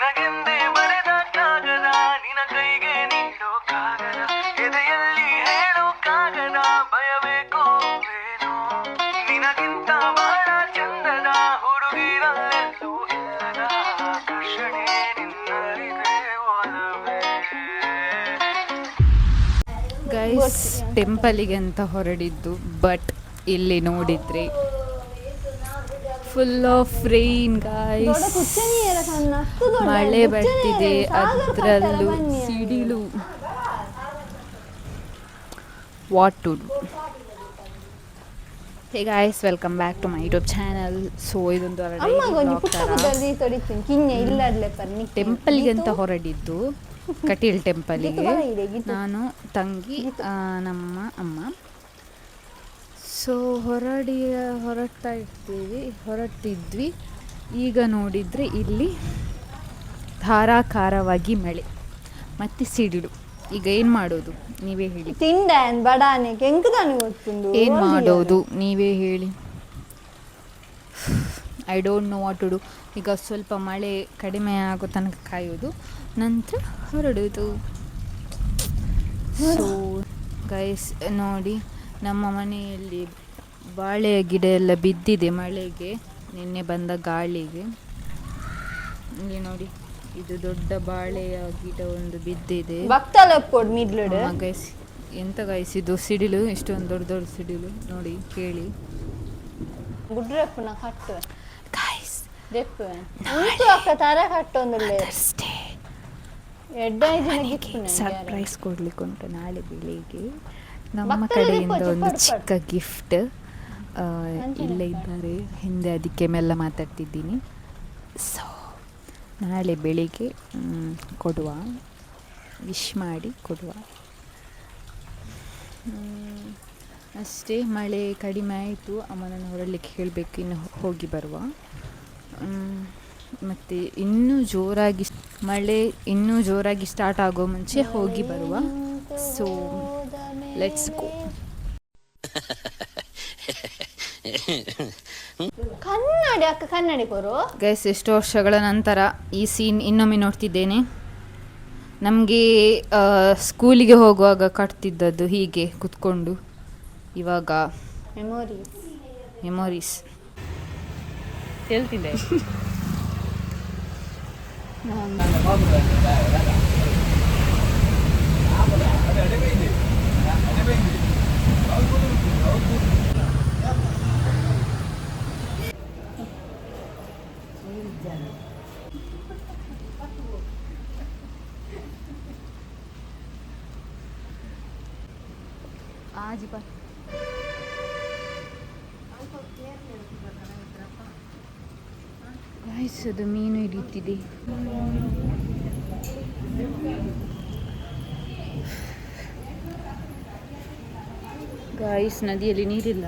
ನಿನಗೆಂದೇ ಬರೆದ ಕಾಗದ ನಿನ ಕೈಗೆ ನೀಡೋ ಕಾಗದ ಎದೆಯಲ್ಲಿ ಹೇಳೋ ಕಾಗದ ಭಯಬೇಕೋ ಏನೋ ನಿನಗಿಂತ ಬಹಳ ಚಂದದ ಹುಡುಗಿರಲ್ಲೆಲ್ಲೂ ಇಲ್ಲದ ಆಕರ್ಷಣೆ ನಿನ್ನಲ್ಲಿದೆ ಒಲವೇ. ಗೈಸ್ ಟೆಂಪಲಿಗೆ ಅಂತ ಹೊರಡಿದ್ದು, ಬಟ್ ಇಲ್ಲಿ ನೋಡಿದ್ರೆ ಫುಲ್ ಆಫ್ ರೈನ್ ಗೈಸ್. ಮಳೆ ಬರ್ತಿದೆ, ಅದರಲ್ಲೂ ಸಿಡಿಲು. What to do. Hey guys, welcome back to my YouTube channel. So ಇದೊಂದು ಟೆಂಪಲ್ಗೆ ಅಂತ ಹೊರಡಿದ್ದು, ಕಟೀಲ್ ಟೆಂಪಲಿಗೆ ನಾನು, ತಂಗಿ, ನಮ್ಮ ಅಮ್ಮ. ಸೊ ಹೊರಟಿದ್ವಿ. ಈಗ ನೋಡಿದರೆ ಇಲ್ಲಿ ಧಾರಾಕಾರವಾಗಿ ಮಳೆ ಮತ್ತು ಸಿಡಿಲು. ಈಗ ಏನು ಮಾಡೋದು ನೀವೇ ಹೇಳಿ. ಏನು ಮಾಡೋದು ನೀವೇ ಹೇಳಿ. I don't know what to do. ಈಗ ಸ್ವಲ್ಪ ಮಳೆ ಕಡಿಮೆ ಆಗೋ ತನಕ ಕಾಯೋದು, ನಂತರ ಹೊರಡೋದು. ಸೊ ಗೈಸ್ ನೋಡಿ, ನಮ್ಮ ಮನೆಯಲ್ಲಿ ಬಾಳೆಯ ಗಿಡ ಎಲ್ಲ ಬಿದ್ದಿದೆ ಮಳೆಗೆ, ನಿನ್ನೆ ಬಂದ ಗಾಳಿಗೆ. ಇಲ್ಲಿ ನೋಡಿ, ಇದು ದೊಡ್ಡ ಬಾಳೆಯ ಗಿಡ ಒಂದು ಬಿದ್ದಿದೆ. ಗೈಸ್ ಎಂತ ಗೈಸ್ ಇದು ಸಿಡಿಲು, ಇಷ್ಟೊಂದು ದೊಡ್ಡ ದೊಡ್ಡ ಸಿಡಿಲು ನೋಡಿ, ಕೇಳಿ. ಸರ್ಪ್ರೈಸ್ ಕೊಡ್ಲಿಕ್ಕೆ ಉಂಟು ನಾಳೆ ಬೆಳಿಗ್ಗೆ. ನಮ್ಮ ಕಡೆಯಿಂದ ಒಂದು ಚಿಕ್ಕ ಗಿಫ್ಟ್ ಇಲ್ಲೇ ಇದ್ದಾರೆ ಹಿಂದೆ, ಅದಕ್ಕೆ ಮೆಲ್ಲ ಮಾತಾಡ್ತಿದ್ದೀನಿ. ಸೊ ನಾಳೆ ಬೆಳಿಗ್ಗೆ ಕೊಡುವ, ವಿಶ್ ಮಾಡಿ ಕೊಡುವ ಅಷ್ಟೇ. ಮಳೆ ಕಡಿಮೆ ಆಯಿತು, ಅಮ್ಮನನ್ನು ಹೊರಡಲಿಕ್ಕೆ ಹೇಳಬೇಕು, ಇನ್ನು ಹೋಗಿ ಬರುವ. ಮತ್ತು ಮಳೆ ಇನ್ನೂ ಜೋರಾಗಿ ಸ್ಟಾರ್ಟ್ ಆಗೋ ಮುಂಚೆ ಹೋಗಿ ಬರುವ. So let's go. ಕನ್ನಡಿ ಕೊರು ಗೈಸ್, ಎಷ್ಟು ವರ್ಷಗಳ ನಂತರ ಈ ಸೀನ್ ಇನ್ನೊಮ್ಮೆ ನೋಡ್ತಿದ್ದೇನೆ. ನಮಗೆ ಸ್ಕೂಲಿಗೆ ಹೋಗುವಾಗ ಕಟ್ತಿದ್ದದ್ದು ಹೀಗೆ ಕುತ್ಕೊಂಡು, ಇವಾಗ ಮೆಮೊರೀಸ್ ಹೇಳ್ತಿದ್ದೆ. ಅದು ಮೀನು ಹಿಡಿಯುತ್ತಿದೆ. ಗಾಯ್ಸ್, ನದಿಯಲ್ಲಿ ನೀರಿಲ್ಲ.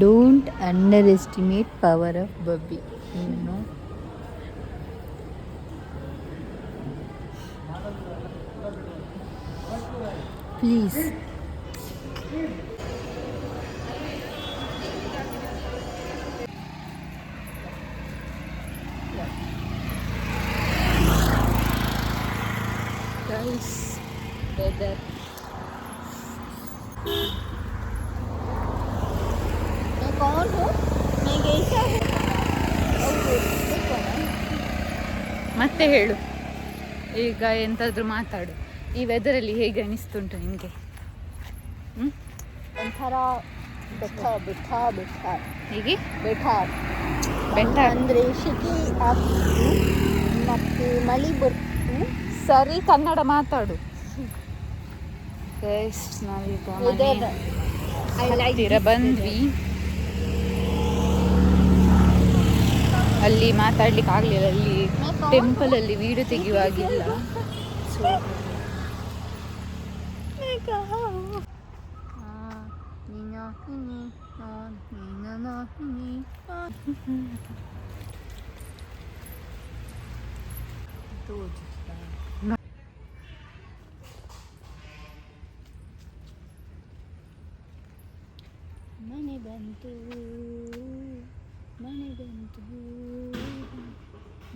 Don't underestimate power of ಬಬ್ಬಿ. ಪ್ಲೀಸ್. Guys, weather. ಮತ್ತೆ ಹೇಳು, ಈಗ ಎಂತಾದರೂ ಮಾತಾಡು. ಈ ವೆದರಲ್ಲಿ ಹೇಗೆ ಅನಿಸ್ತುಂಟು ನಿಮಗೆ? ಒಂಥರ ಹೀಗೆ ಬೆಟ್ಟ ಅಂದರೆ ಶೆಕೆ ಆಗ್ತಿತ್ತು ಮತ್ತು ಮಳೆ ಬರ್ತು. ಸರಿ, ಕನ್ನಡ ಮಾತಾಡು. ನಾವೀಗ ಹತ್ತಿರ ಬಂದ್ವಿ. ಅಲ್ಲಿ ಮಾತಾಡ್ಲಿಕ್ಕೆ ಆಗಲಿಲ್ಲ, ಅಲ್ಲಿ ಟೆಂಪಲಲ್ಲಿ ವೀಡಿಯೋ ತೆಗೆಯುವಾಗಿಲ್ಲ. ಸೊ ಮನೆ ಬಂತು ಮನೆ ಬಂತು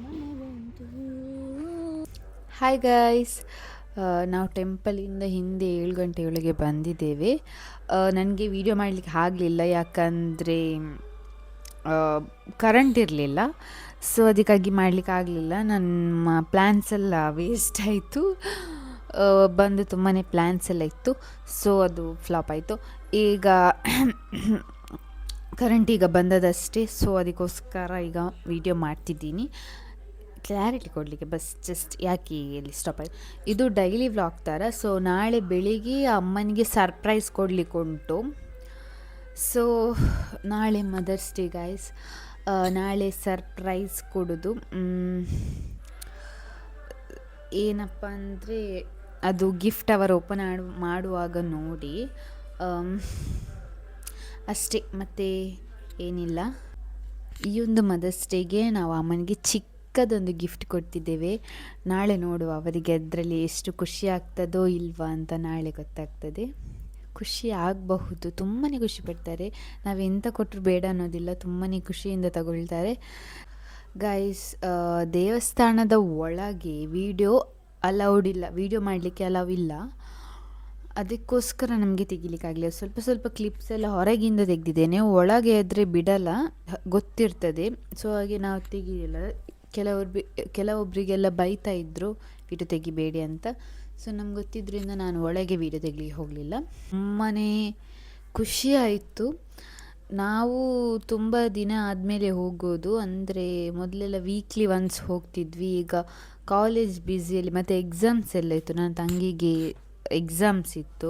ಮನೆ ಬಂತು. ಹಾಯ್ ಗಾಯ್ಸ್, ನಾವು ಟೆಂಪಲಿಂದ ಹಿಂದೆ 7 ಗಂಟೆಯೊಳಗೆ ಬಂದಿದ್ದೇವೆ. ನನಗೆ ವಿಡಿಯೋ ಮಾಡಲಿಕ್ಕೆ ಆಗಲಿಲ್ಲ, ಯಾಕಂದರೆ ಕರೆಂಟ್ ಇರಲಿಲ್ಲ. ಸೊ ಅದಕ್ಕಾಗಿ ಮಾಡಲಿಕ್ಕೆ ಆಗಲಿಲ್ಲ. ನಮ್ಮ ಪ್ಲ್ಯಾನ್ಸ್ ಎಲ್ಲ ವೇಸ್ಟ್ ಆಯಿತು. ಬಂದು ತುಂಬಾ ಪ್ಲ್ಯಾನ್ಸ್ ಎಲ್ಲ ಇತ್ತು, ಸೊ ಅದು ಫ್ಲಾಪ್ ಆಯಿತು. ಈಗ ಕರೆಂಟ್ ಈಗ ಬಂದದಷ್ಟೇ, ಸೊ ಅದಕ್ಕೋಸ್ಕರ ಈಗ ವಿಡಿಯೋ ಮಾಡ್ತಿದ್ದೀನಿ ಕ್ಲಾರಿಟಿ ಕೊಡಲಿಕ್ಕೆ. ಬಸ್ ಜಸ್ಟ್ ಯಾಕೆ ಇಲ್ಲಿ ಸ್ಟಾಪ್ ಆಯಿತು. ಇದು ಡೈಲಿ ವ್ಲಾಗ್ ಥರ. ಸೊ ನಾಳೆ ಬೆಳಿಗ್ಗೆ ಅಮ್ಮನಿಗೆ ಸರ್ಪ್ರೈಸ್ ಕೊಡಲಿಕ್ಕೆ ಉಂಟು. ಸೊ ನಾಳೆ ಮದರ್ಸ್ ಡೇ ಗೈಸ್. ನಾಳೆ ಸರ್ಪ್ರೈಸ್ ಕೊಡೋದು ಏನಪ್ಪ ಅಂದರೆ, ಅದು ಗಿಫ್ಟ್ ಅವರು ಓಪನ್ ಮಾಡುವಾಗ ನೋಡಿ ಅಷ್ಟೇ, ಮತ್ತು ಏನಿಲ್ಲ. ಈ ಒಂದು ಮದರ್ಸ್ ಡೇಗೆ ನಾವು ಅಮ್ಮನಿಗೆ ಚಿಕ್ಕದೊಂದು ಗಿಫ್ಟ್ ಕೊಡ್ತಿದ್ದೇವೆ. ನಾಳೆ ನೋಡುವ ಅವರಿಗೆ ಅದರಲ್ಲಿ ಎಷ್ಟು ಖುಷಿ ಆಗ್ತದೋ ಇಲ್ವಾ ಅಂತ ನಾಳೆ ಗೊತ್ತಾಗ್ತದೆ. ಖುಷಿ ಆಗಬಹುದು, ತುಂಬಾ ಖುಷಿ ಪಡ್ತಾರೆ. ನಾವು ಎಂತ ಕೊಟ್ಟರು ಬೇಡ ಅನ್ನೋದಿಲ್ಲ, ತುಂಬಾ ಖುಷಿಯಿಂದ ತಗೊಳ್ತಾರೆ ಗೈಸ್. ದೇವಸ್ಥಾನದ ಒಳಗೆ ವಿಡಿಯೋ ಅಲೌಡ್ ಇಲ್ಲ, ವಿಡಿಯೋ ಮಾಡಲಿಕ್ಕೆ ಅಲೌ ಇಲ್ಲ. ಅದಕ್ಕೋಸ್ಕರ ನಮಗೆ ತೆಗಿಲಿಕ್ಕಾಗಲಿಲ್ಲ. ಸ್ವಲ್ಪ ಕ್ಲಿಪ್ಸ್ ಎಲ್ಲ ಹೊರಗಿಂದ ತೆಗೆದಿದ್ದೇನೆ, ಒಳಗೆ ಆದರೆ ಬಿಡಲ್ಲ, ಗೊತ್ತಿರ್ತದೆ. ಸೊ ಹಾಗೆ ನಾವು ತೆಗಿಲಿಲ್ಲ. ಕೆಲವೊಬ್ಬರಿಗೆಲ್ಲ ಬೈತಾ ಇದ್ದರು ವಿಡಿಯೋ ತೆಗಿಬೇಡಿ ಅಂತ. ಸೊ ನಮ್ಗೆ ಗೊತ್ತಿದ್ದರಿಂದ ನಾನು ಒಳಗೆ ವಿಡಿಯೋ ತೆಗಿಲಿಕ್ಕೆ ಹೋಗಲಿಲ್ಲ. ತುಂಬಾ ಖುಷಿ ಆಯಿತು. ನಾವು ತುಂಬ ದಿನ ಆದಮೇಲೆ ಹೋಗೋದು, ಅಂದರೆ ಮೊದಲೆಲ್ಲ ವೀಕ್ಲಿ ಒನ್ಸ್ ಹೋಗ್ತಿದ್ವಿ. ಈಗ ಕಾಲೇಜ್ ಬ್ಯುಸಿಯಲ್ಲಿ ಮತ್ತು ಎಕ್ಸಾಮ್ಸ್ ಎಲ್ಲ ಇತ್ತು. ನನ್ನ ತಂಗಿಗೆ ಎಕ್ಸಾಮ್ಸ್ ಇತ್ತು,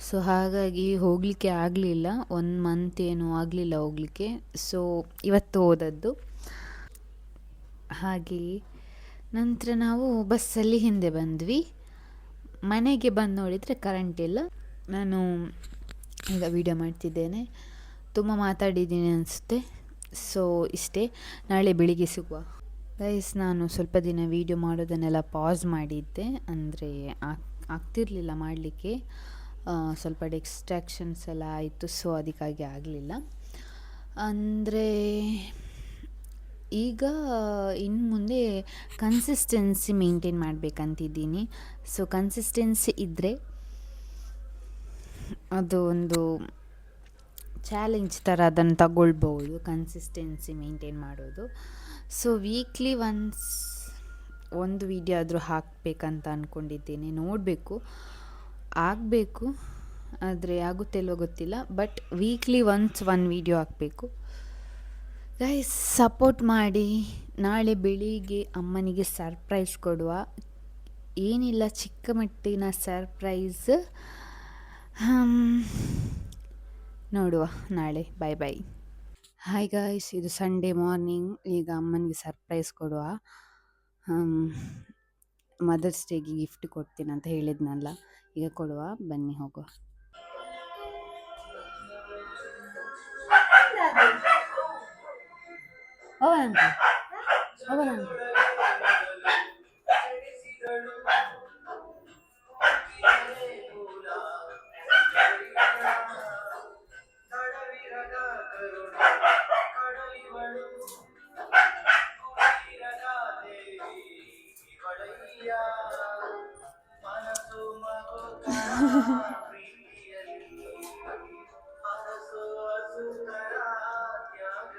ಸೊ ಹಾಗಾಗಿ ಹೋಗಲಿಕ್ಕೆ ಆಗಲಿಲ್ಲ. 1 ಮಂತ್ ಏನೂ ಆಗಲಿಲ್ಲ ಹೋಗಲಿಕ್ಕೆ. ಸೊ ಇವತ್ತು ಹೋದದ್ದು. ಹಾಗೆ ನಂತರ ನಾವು ಬಸ್ಸಲ್ಲಿ ಹಿಂದೆ ಬಂದ್ವಿ. ಮನೆಗೆ ಬಂದು ನೋಡಿದರೆ ಕರೆಂಟ್ ಇಲ್ಲ. ನಾನು ಈಗ ವಿಡಿಯೋ ಮಾಡ್ತಿದ್ದೇನೆ, ತುಂಬ ಮಾತಾಡಿದ್ದೀನಿ ಅನಿಸುತ್ತೆ. ಸೊ ಇಷ್ಟೇ, ನಾಳೆ ಬೆಳಿಗ್ಗೆ ಸಿಗುವ ಗೈಸ್. ನಾನು ಸ್ವಲ್ಪ ದಿನ ವಿಡಿಯೋ ಮಾಡೋದನ್ನೆಲ್ಲ ಪಾಸ್ ಮಾಡಿದ್ದೆ, ಅಂದರೆ ಆಗ್ತಿರಲಿಲ್ಲ ಮಾಡಲಿಕ್ಕೆ. ಸ್ವಲ್ಪ ಡಿಸ್ಟ್ರಾಕ್ಷನ್ಸ್ ಎಲ್ಲ ಆಯಿತು, ಸೊ ಅದಕ್ಕಾಗಿ ಆಗಲಿಲ್ಲ. ಅಂದರೆ ಈಗ ಇನ್ನು ಮುಂದೆ ಕನ್ಸಿಸ್ಟೆನ್ಸಿ ಮೇಂಟೈನ್ ಮಾಡಬೇಕಂತಿದ್ದೀನಿ. ಸೊ ಕನ್ಸಿಸ್ಟೆನ್ಸಿ ಇದ್ದರೆ ಅದು ಒಂದು ಚಾಲೆಂಜ್ ಥರ ಅದನ್ನು ತಗೊಳ್ಬೋದು, ಕನ್ಸಿಸ್ಟೆನ್ಸಿ ಮೇಂಟೈನ್ ಮಾಡೋದು. ಸೊ ವೀಕ್ಲಿ ಒನ್ಸ್ ಒಂದು ವಿಡಿಯೋ ಆದರೂ ಹಾಕಬೇಕಂತ ಅಂದ್ಕೊಂಡಿದ್ದೀನಿ. ನೋಡಬೇಕು, ಆಗಬೇಕು, ಆದರೆ ಆಗುತ್ತೆ ಇಲ್ವೋ ಗೊತ್ತಿಲ್ಲ. ಬಟ್ ವೀಕ್ಲಿ ಒನ್ಸ್ 1 ವಿಡಿಯೋ ಹಾಕಬೇಕು ಗೈಸ್. ಸಪೋರ್ಟ್ ಮಾಡಿ. ನಾಳೆ ಬೆಳಿಗ್ಗೆ ಅಮ್ಮನಿಗೆ ಸರ್ಪ್ರೈಸ್ ಕೊಡುವ. ಏನಿಲ್ಲ, ಚಿಕ್ಕ ಮಟ್ಟಿನ ಸರ್ಪ್ರೈಸ್. ನೋಡುವ ನಾಳೆ. ಬೈ. ಹಾಯ್ ಗಾಯ್ಸ್, ಇದು ಸಂಡೇ ಮಾರ್ನಿಂಗ್. ಈಗ ಅಮ್ಮನಿಗೆ ಸರ್ಪ್ರೈಸ್ ಕೊಡುವ. ಮದರ್ಸ್ ಡೇಗೆ ಗಿಫ್ಟ್ ಕೊಡ್ತೀನಿ ಅಂತ ಹೇಳಿದ್ನಲ್ಲ, ಈಗ ಕೊಡುವ. ಬನ್ನಿ ಹೋಗುವ.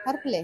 ಹರ್ಪ್ಲೆ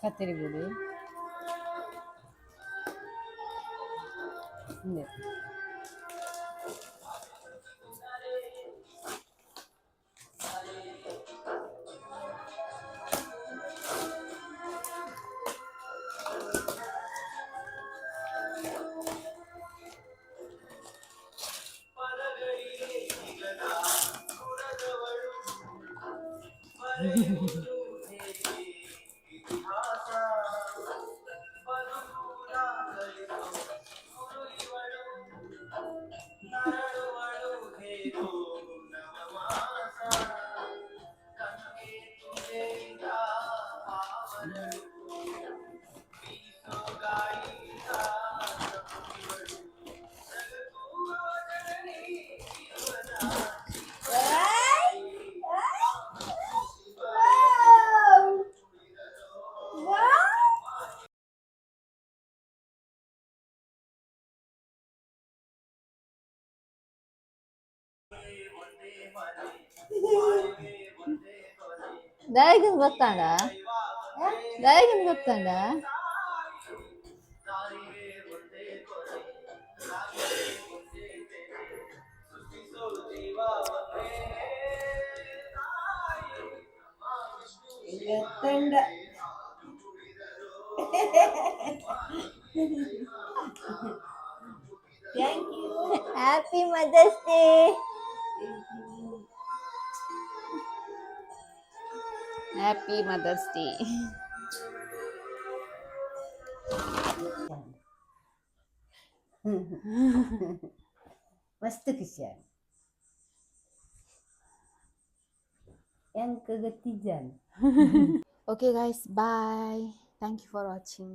ಕತ್ತರಿಬೋದು ಹಿಂದೆ. ದಯಗಿನ್ ಗೊತ್ತಾಂಡ ದಯಗಿನ್ ಗೊತ್ತಾಂಡ happy mother's day. Happy mother's day. ಮಸ್ತ್ ಖುಷಿ ಆಗ ಹೆಂಗ್ ಗೊತ್ತಿದ್ದಾನೆ. Okay guys, bye. Thank you for watching.